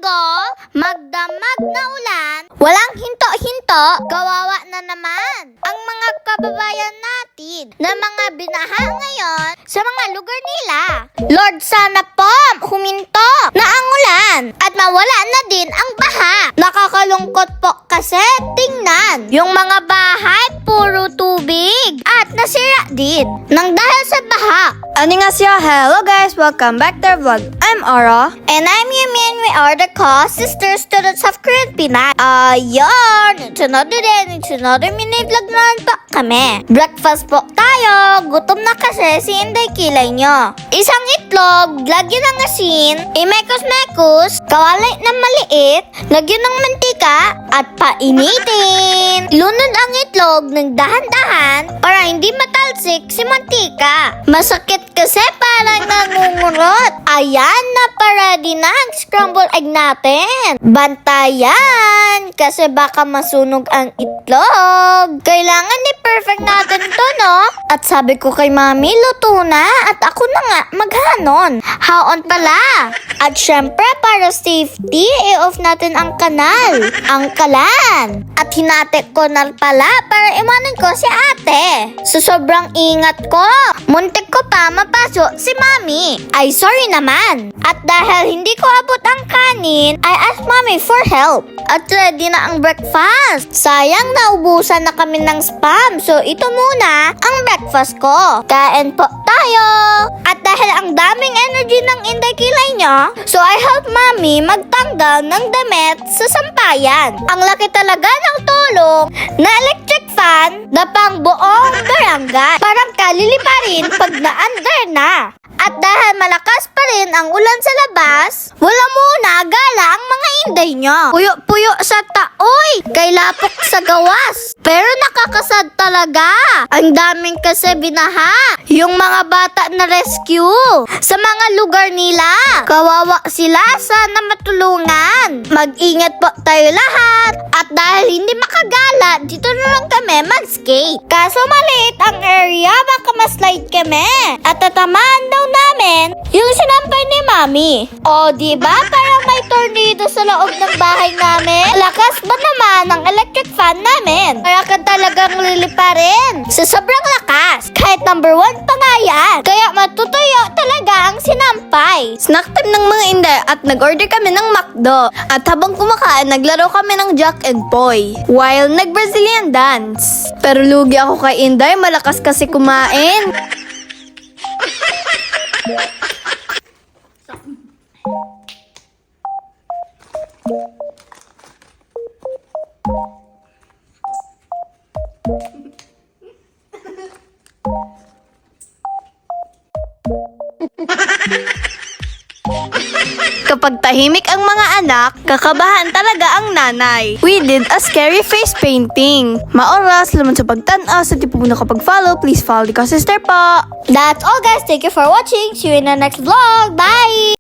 sanggol, magdamag na ulan, walang hinto-hinto, kawawa na naman ang mga kababayan natin na mga binaha ngayon sa mga lugar nila. Lord, sana po huminto na ang ulan at mawala na din ang baha. Nakakalungkot po kasi tingnan, yung mga bahay puro tubig at nasira din nang dahil sa baha. Annyeonghaseyo, hello guys, welcome back to our vlog. I'm Ara. And I'm Yumin. We are the co-sister students of Korean Pinay. It's another day, it's another mini vlog na lang po kami. Breakfast po tayo. Gutom na kasi si Inday Kilay nyo. Isang itlog, lagyan ng asin, imekos-mekos, kawalay na maliit, lagyan ng mantika, at painitin. Lunod ang itlog ng dahan-dahan para hindi matalsik si mantika. Masakit kasi parang nangungurot. Ayan na para din ang scrambled egg natin. Bantayan kasi baka masunog ang itlog. Kailangan i-perfect natin to, no? At sabi ko kay mami, luto na at ako na nga maghanon. Haon pala. At syempre para safety, i-off natin ang kanal, ang kalan. At hinati ko na pala para iwanan ko si ate. So sobrang ingat ko, muntik ko pa mapasok si mami. Ay sorry naman. At dahil hindi ko abot ang kanin, I asked mommy for help. At ready na ang breakfast. Sayang naubusan na kami ng spam. So ito muna ang breakfast ko. Kain po tayo. At dahil ang daming energy ng Inday Kilay nyo, so I helped mommy magtanggal ng damit sa sampayan. Ang laki talaga ng tulong na electric fan na pang buong barangay. Parang kalili pa rin pag na-under na. At dahil malakas pa rin ang ulan sa labas, wala muna gala ang mga inday nyo. Puyo-puyo sa taoy, kay lapok sa gawas. Pero nakakasad talaga. Ang daming kasi binaha. Yung mga bata na rescue sa mga lugar nila. Kawawa sila, sana matulungan. Mag-ingat po tayo lahat. At dahil hindi makagala, dito na lang kami mag-skate. Kaso maliit ang area, baka ma-slide kami. At tatamaan daw namin yung sinampay ni Mami. O, diba? Parang may tornado sa loob ng bahay namin. Lakas ba naman ang electric fan namin? Kaya ka talagang liliparin sa sobrang lakas. Kahit number 1 pa nga yan. Kaya matutuyo talaga ang sinampay. Snack time ng mga Inday at nag-order kami ng McDo. At habang kumakain, naglaro kami ng Jack and Boy while nag-Brazilian dance. Pero lugi ako kay Inday, malakas kasi kumain. Kapag tahimik ang mga anak, kakabahan talaga ang nanay. We did a scary face painting. Maoras, laman sa pagtanaw, sa tipo na kapag follow, please follow the sister po. That's all guys. Thank you for watching. See you in the next vlog. Bye!